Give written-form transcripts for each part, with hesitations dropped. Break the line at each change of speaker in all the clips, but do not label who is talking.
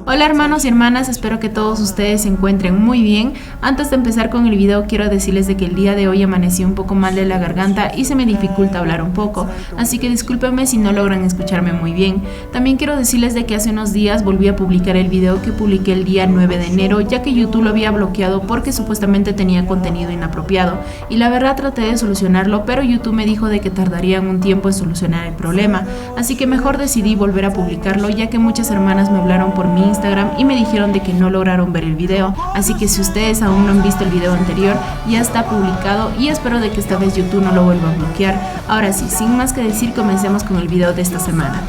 Hola hermanos y hermanas, espero que todos ustedes se encuentren muy bien. Antes de empezar con el video quiero decirles de que el día de hoy amanecí un poco mal de la garganta y se me dificulta hablar un poco, así que discúlpenme si no logran escucharme muy bien. También quiero decirles de que hace unos días volví a publicar el video que publiqué el día 9 de enero, ya que YouTube lo había bloqueado porque supuestamente tenía contenido inapropiado, y la verdad traté de solucionarlo, pero YouTube me dijo de que tardarían un tiempo en solucionar el problema, así que mejor decidí volver a publicarlo, ya que muchas hermanas me hablaron por mi Instagram y me dijeron de que no lograron ver el video, así que si ustedes aún no han visto el video anterior, ya está publicado y espero de que esta vez YouTube no lo vuelva a bloquear. Ahora sí, sin más que decir, comencemos con el video de esta semana.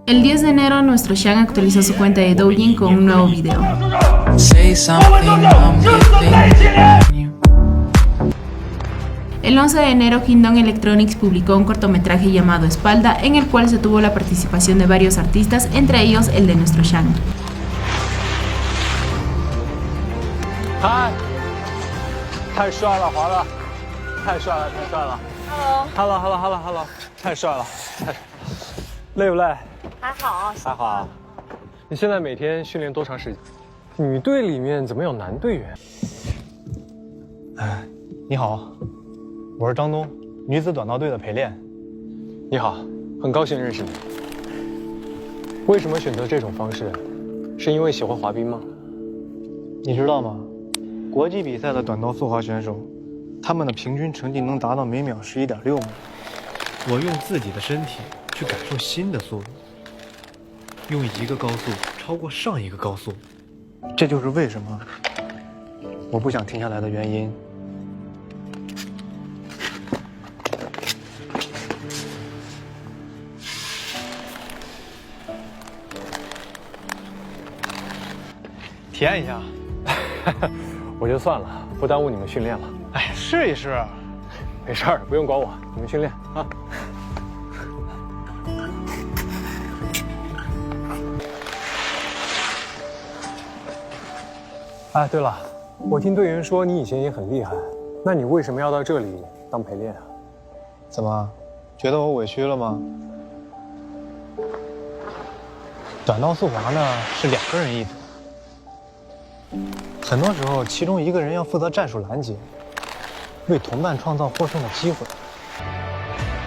El 10 de enero nuestro Shang actualizó su cuenta de Douyin con un nuevo video. El 11 de enero Kingdom Electronics publicó un cortometraje llamado Espalda, en el cual se tuvo la participación de varios artistas, entre ellos el de nuestro Shang.
Hello， 太帅了，累不累？
还好，
还好啊。你现在每天训练多长时间？女队里面怎么有男队员？
哎，你好，我是张东，女子短道队的陪练。
你好，很高兴认识你。为什么选择这种方式？是因为喜欢滑冰吗？
你知道吗？国际比赛的短道速滑选手，他们的平均成绩能达到每秒11.6米。我用自己的身体去感受新的速度，用一个高速超过上一个高速，这就是为什么我不想停下来的原因。体验一下，
我就算了，不耽误你们训练了。
哎，试一试。
没事儿，不用管我，你们训练啊。哎，对了，我听队员说你以前也很厉害，那你为什么要到这里当陪练啊？
怎么，觉得我委屈了吗？短道速滑呢是2个人一组，很多时候其中一个人要负责战术拦截，为同伴创造获胜的机会。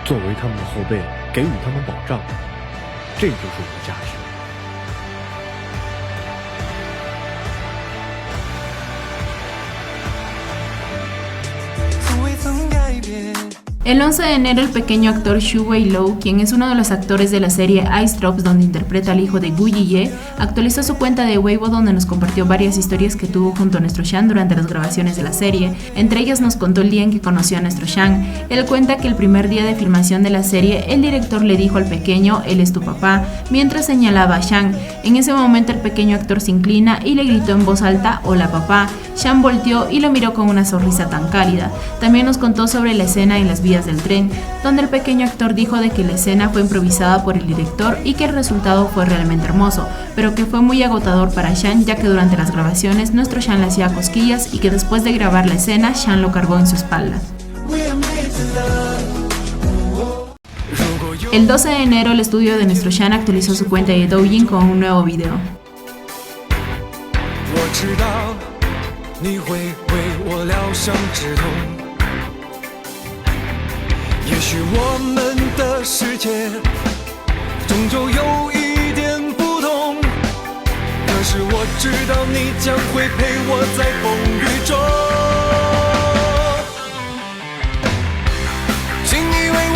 作为他们的后辈，给予他们保障，这就是我的价值。
El 11 de enero el pequeño actor Xu Weilou, quien es uno de los actores de la serie Ice Drops donde interpreta al hijo de Gu Yiye, actualizó su cuenta de Weibo donde nos compartió varias historias que tuvo junto a nuestro Shang durante las grabaciones de la serie. Entre ellas nos contó el día en que conoció a nuestro Shang. Él cuenta que el primer día de filmación de la serie el director le dijo al pequeño "él es tu papá", mientras señalaba a Shang. En ese momento el pequeño actor se inclina y le gritó en voz alta "hola papá". Shang volteó y lo miró con una sonrisa tan cálida. También nos contó sobre la escena en las vías del tren, donde el pequeño actor dijo de que la escena fue improvisada por el director y que el resultado fue realmente hermoso, pero que fue muy agotador para Shang, ya que durante las grabaciones nuestro Shang le hacía cosquillas y que después de grabar la escena Shang lo cargó en su espalda. El 12 de enero el estudio de nuestro Shang actualizó su cuenta de Douyin con un nuevo video.
也许我们的世界终究有一点不同，可是我知道你将会陪我在风雨中，请你为我。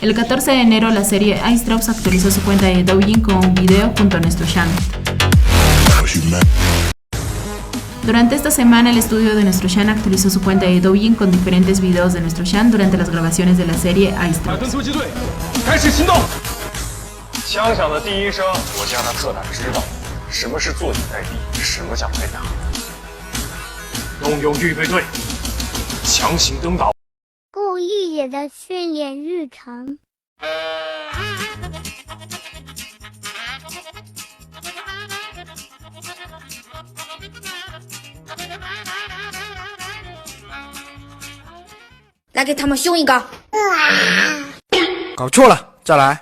El 14 de enero la serie Ice Drops actualizó su cuenta de Douyin con un video junto a nuestro Shang. Durante esta semana el estudio de nuestro Shang actualizó su cuenta de Douyin con diferentes videos de nuestro Shang durante las grabaciones de la serie Ice Drops.
枪响的第一声，国家的特胆知道什么是坐以待毙，什么叫挨打。动用预备队，强行登岛。
顾一野的训练日常。
来给他们凶一个。
搞错了，再来。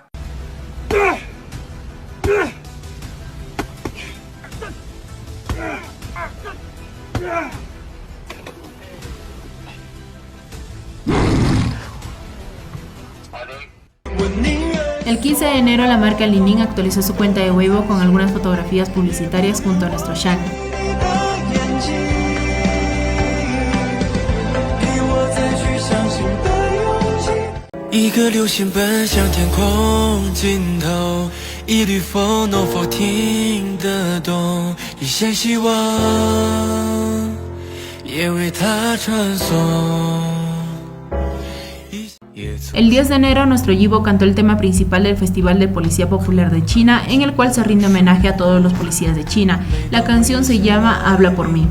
El 15 de enero la marca Li-Ning actualizó su cuenta de Weibo con algunas fotografías publicitarias junto a nuestro Shang.
一个流星奔向天空尽头，一缕风能否听得懂？一线希望也为它传送。
El 10 de enero nuestro Yibo cantó el tema principal del Festival de Policía Popular de China, en el cual se rinde homenaje a todos los policías de China. La canción se llama Habla por mí.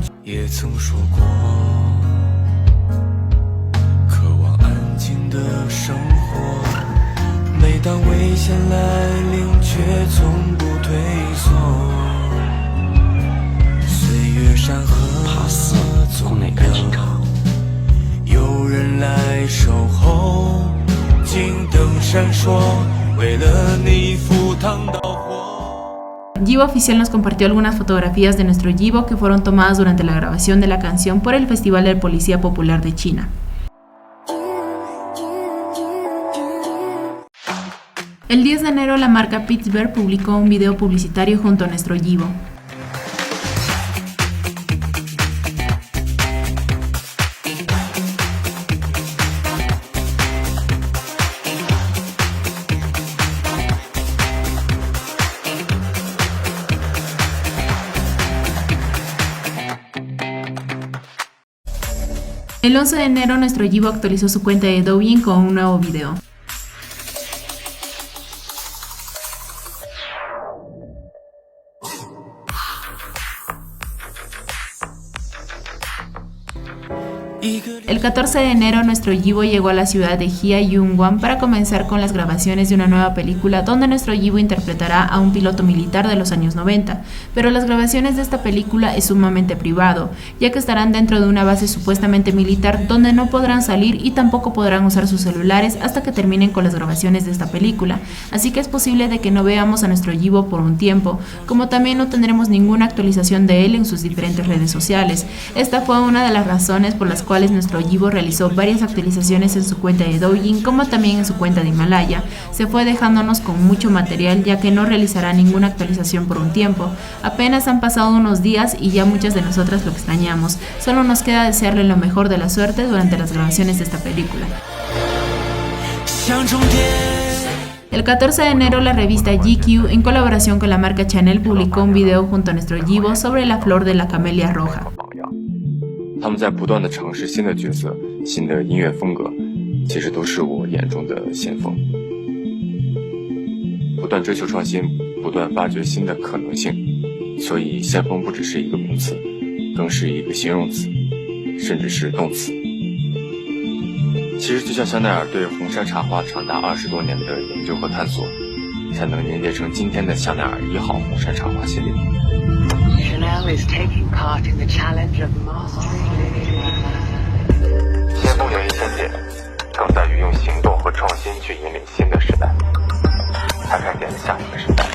Yibo Oficial nos compartió algunas fotografías de nuestro Yibo que fueron tomadas durante la grabación de la canción por el Festival de Policía Popular de China. El 10 de enero la marca Pittsburgh publicó un video publicitario junto a nuestro Yibo. El 11 de enero nuestro Yibo actualizó su cuenta de Douyin con un nuevo video. El 14 de enero nuestro Yibo llegó a la ciudad de Jiayuan para comenzar con las grabaciones de una nueva película donde nuestro Yibo interpretará a un piloto militar de los años 90, pero las grabaciones de esta película es sumamente privado, ya que estarán dentro de una base supuestamente militar donde no podrán salir y tampoco podrán usar sus celulares hasta que terminen con las grabaciones de esta película, así que es posible de que no veamos a nuestro Yibo por un tiempo, como también no tendremos ninguna actualización de él en sus diferentes redes sociales. Esta fue una de las razones por las cuales nuestro Yibo realizó varias actualizaciones en su cuenta de Douyin como también en su cuenta de Himalaya. Se fue dejándonos con mucho material ya que no realizará ninguna actualización por un tiempo. Apenas han pasado unos días y ya muchas de nosotras lo extrañamos. Solo nos queda desearle lo mejor de la suerte durante las grabaciones de esta película. El 14 de enero la revista GQ en colaboración con la marca Chanel publicó un video junto a nuestro Yibo sobre la flor de la camelia roja.
他们在不断地尝试新的角色、新的音乐风格，其实都是我眼中的先锋。不断追求创新，不断发掘新的可能性，所以先锋不只是一个名词，更是一个形容词，甚至是动词。其实就像香奈儿对红山茶花长达20多年的研究和探索，才能凝结成今天的香奈儿1号红山茶花系列。
Chanel is taking part in the challenge of mastering.
先锋源于先见，更在于用行动和创新去引领新的时代。他看见了下一个时代，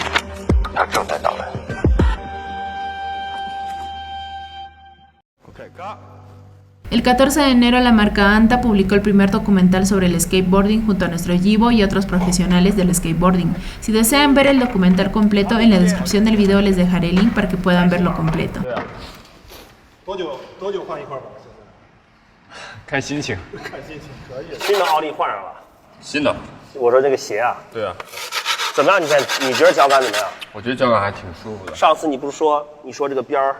它正在到来。
El 14 de enero la marca Anta publicó el primer documental sobre el skateboarding junto a nuestro Yibo y otros profesionales del skateboarding. Si desean ver el documental completo, en la descripción del video les dejaré el link para que puedan verlo completo.
多久换一块吧？
看心情。
看心情可以。
新的奥利换上了。
新的。
我说这个鞋啊。
对啊。
怎么样？你觉得脚感怎么样？
我觉得脚感还挺舒服的。
上次你不是说这个边儿？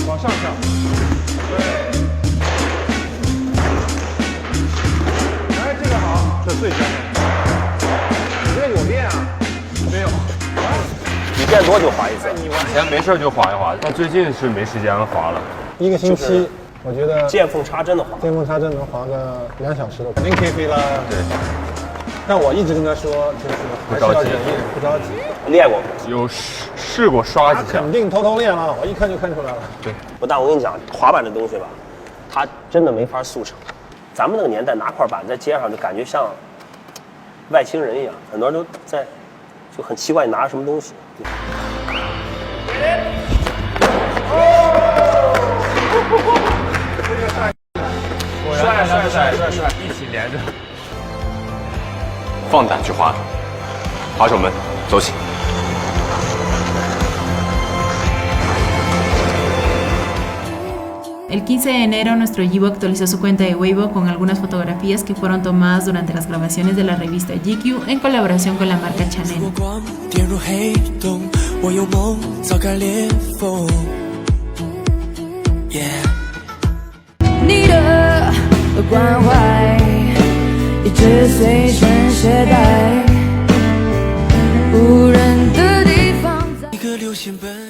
往上跳。对。哎，这个好，这最简单。你这有练啊？没有。
你现在多久滑一次？
以前没事就滑一滑，但最近是没时间滑了。
1个星期，我觉得
见缝插针的滑，
见缝插针能滑个2小时的，肯定可以飞了。
对。
但我一直跟他说，就是还是要忍一忍，不着急。
练过吗？
有试过刷几下。
肯定偷偷练了，我一看就看出来了。
对，
但我跟你讲，滑板这东西吧，它真的没法速成。咱们那个年代拿块板在街上就感觉像外星人一样，很多人都在就很奇怪你拿着什么东西。
帅，一起连着。
放胆去滑，滑手们走起。
El 15 de enero, nuestro Yibo actualizó su cuenta de Weibo con algunas fotografías que fueron tomadas durante las grabaciones de la revista GQ en colaboración con la marca Chanel.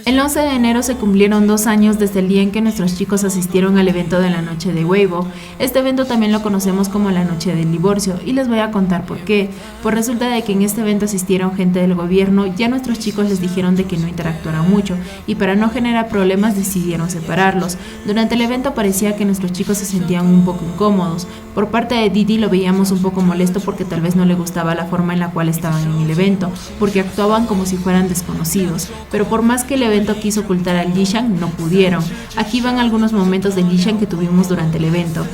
El 11 de enero se cumplieron 2 años desde el día en que nuestros chicos asistieron al evento de la noche de Weibo. Este evento también lo conocemos como la noche del divorcio y les voy a contar por qué. Pues resulta de que en este evento asistieron gente del gobierno, ya nuestros chicos les dijeron de que no interactuaran mucho y para no generar problemas decidieron separarlos. Durante el evento parecía que nuestros chicos se sentían un poco incómodos. Por parte de Didi lo veíamos un poco molesto porque tal vez no le gustaba la forma en la cual estaban en el evento, porque actuaban como si fueran desconocidos. Pero por más que el evento quiso ocultar al Yishan, no pudieron. Aquí van algunos momentos del Yishan que tuvimos durante el evento.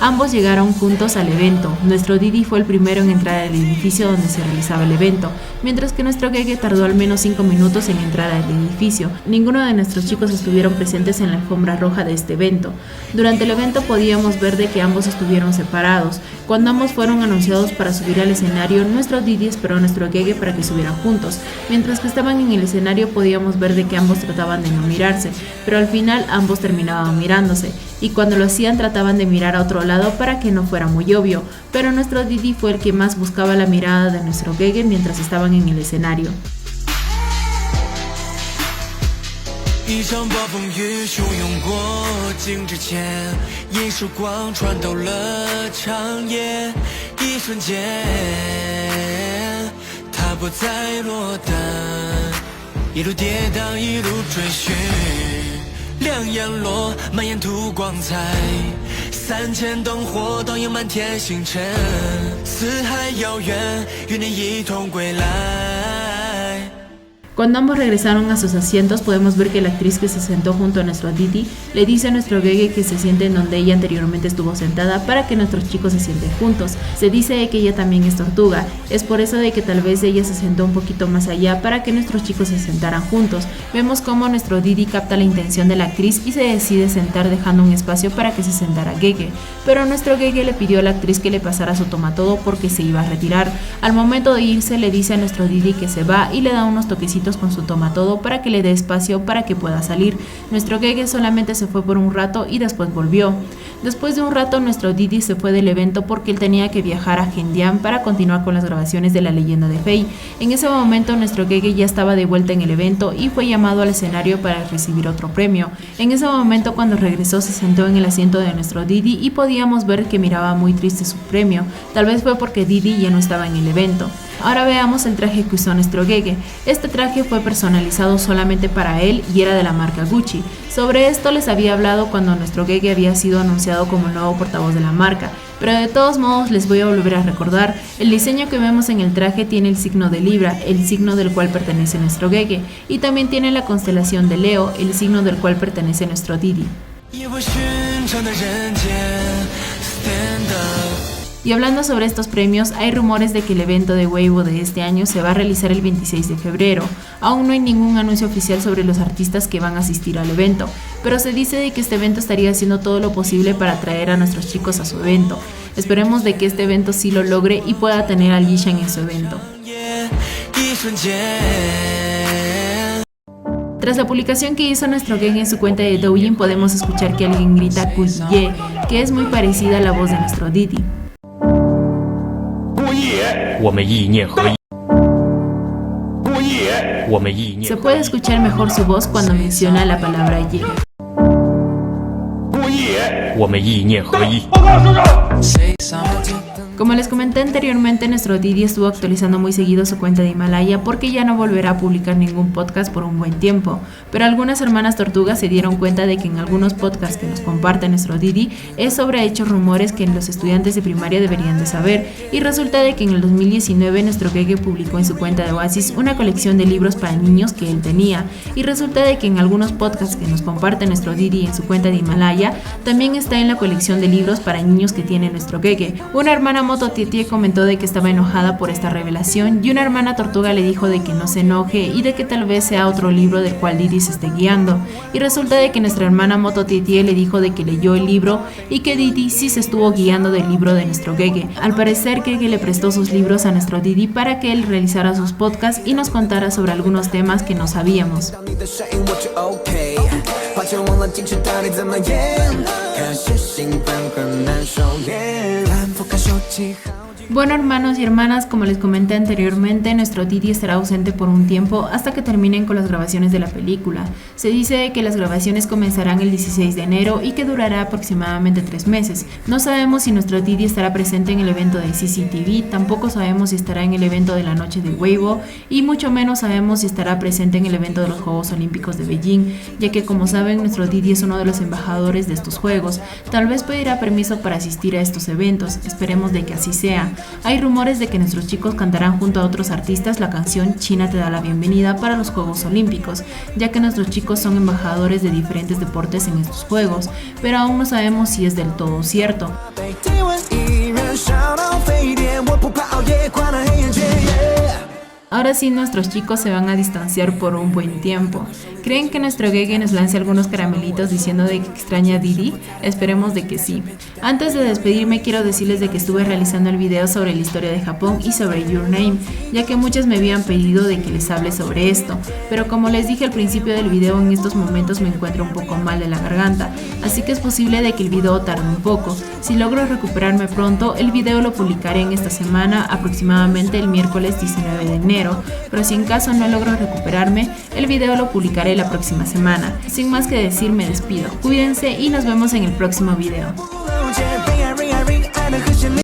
Ambos llegaron juntos al evento. Nuestro Didi fue el primero en entrar al edificio donde se realizaba el evento, mientras que nuestro Gege tardó al menos 5 minutos en entrar al edificio. Ninguno de nuestros chicos estuvieron presentes en la alfombra roja de este evento. Durante el evento podíamos ver de que ambos estuvieron separados. Cuando ambos fueron anunciados para subir al escenario, nuestro Didi esperó a nuestro Gege para que subieran juntos. Mientras que estaban en el escenario podíamos ver de que ambos trataban de no mirarse, pero al final ambos terminaban mirándose, y cuando lo hacían trataban de mirar a otro lado para que no fuera muy obvio, pero nuestro Didi fue el que más buscaba la mirada de nuestro Gege mientras estaban en el escenario. Cuando ambos regresaron a sus asientos, podemos ver que la actriz que se sentó junto a nuestro Didi le dice a nuestro Gege que se siente en donde ella anteriormente estuvo sentada para que nuestros chicos se sienten juntos. Se dice de que ella también es tortuga, es por eso de que tal vez ella se sentó un poquito más allá para que nuestros chicos se sentaran juntos. Vemos cómo nuestro Didi capta la intención de la actriz y se decide sentar dejando un espacio para que se sentara Gege, pero nuestro Gege le pidió a la actriz que le pasara su tomatodo porque se iba a retirar. Al momento de irse le dice a nuestro Didi que se va y le da unos toquecitos con su tomatodo para que le dé espacio para que pueda salir. Nuestro Gege solamente se fue por un rato y después volvió. Después de un rato nuestro Didi se fue del evento porque él tenía que viajar a Hendian para continuar con las grabaciones de La Leyenda de Fei. En ese momento nuestro Gege ya estaba de vuelta en el evento y fue llamado al escenario para recibir otro premio. En ese momento cuando regresó se sentó en el asiento de nuestro Didi y podíamos ver que miraba muy triste su premio. Tal vez fue porque Didi ya no estaba en el evento. Ahora veamos el traje que usó nuestro Gege. Este traje fue personalizado solamente para él y era de la marca Gucci. Sobre esto les había hablado cuando nuestro Gege había sido anunciado como el nuevo portavoz de la marca, pero de todos modos les voy a volver a recordar, el diseño que vemos en el traje tiene el signo de Libra, el signo del cual pertenece nuestro Gege, y también tiene la constelación de Leo, el signo del cual pertenece nuestro Didi. Y hablando sobre estos premios, hay rumores de que el evento de Weibo de este año se va a realizar el 26 de febrero. Aún no hay ningún anuncio oficial sobre los artistas que van a asistir al evento, pero se dice de que este evento estaría haciendo todo lo posible para atraer a nuestros chicos a su evento. Esperemos de que este evento sí lo logre y pueda tener al Yishan en su evento. Tras la publicación que hizo nuestro Gege en su cuenta de Douyin, podemos escuchar que alguien grita Guyiye, que es muy parecida a la voz de nuestro Didi. Se puede escuchar mejor su voz cuando menciona la palabra ye.
我们意念合一。
Como les comenté anteriormente, nuestro Didi estuvo actualizando muy seguido su cuenta de Himalaya porque ya no volverá a publicar ningún podcast por un buen tiempo, pero algunas hermanas tortugas se dieron cuenta de que en algunos podcasts que nos comparte nuestro Didi es sobre hechos rumores que los estudiantes de primaria deberían de saber, y resulta de que en el 2019 nuestro Gege publicó en su cuenta de Oasis una colección de libros para niños que él tenía, y resulta de que en algunos podcasts que nos comparte nuestro Didi en su cuenta de Himalaya también está en la colección de libros para niños que tiene nuestro Gege. Una hermana Moto Tietie comentó de que estaba enojada por esta revelación, y una hermana tortuga le dijo de que no se enoje y de que tal vez sea otro libro del cual Didi se esté guiando, y resulta de que nuestra hermana Moto Tietie le dijo de que leyó el libro y que Didi sí se estuvo guiando del libro de nuestro Gege. Al parecer Gege le prestó sus libros a nuestro Didi para que él realizara sus podcasts y nos contara sobre algunos temas que no sabíamos. Bueno, hermanos y hermanas, como les comenté anteriormente, nuestro Didi estará ausente por un tiempo hasta que terminen con las grabaciones de la película. Se dice que las grabaciones comenzarán el 16 de enero y que durará aproximadamente 3 meses. No sabemos si nuestro Didi estará presente en el evento de CCTV, tampoco sabemos si estará en el evento de la noche de Weibo, y mucho menos sabemos si estará presente en el evento de los Juegos Olímpicos de Beijing, ya que como saben nuestro Didi es uno de los embajadores de estos juegos. Tal vez pedirá permiso para asistir a estos eventos, esperemos de que así sea. Hay rumores de que nuestros chicos cantarán junto a otros artistas la canción China te da la bienvenida para los Juegos Olímpicos, ya que nuestros chicos son embajadores de diferentes deportes en estos juegos, pero aún no sabemos si es del todo cierto. Ahora sí, nuestros chicos se van a distanciar por un buen tiempo. ¿Creen que nuestro Gege nos lance algunos caramelitos diciendo de que extraña a Didi? Esperemos de que sí. Antes de despedirme, quiero decirles de que estuve realizando el video sobre la historia de Japón y sobre Your Name, ya que muchas me habían pedido de que les hable sobre esto, pero como les dije al principio del video, en estos momentos me encuentro un poco mal de la garganta, así que es posible de que el video tarde un poco. Si logro recuperarme pronto, el video lo publicaré en esta semana, aproximadamente el miércoles 19 de enero. Pero si en caso no logro recuperarme, el video lo publicaré la próxima semana. Sin más que decir, me despido. Cuídense y nos vemos en el próximo video.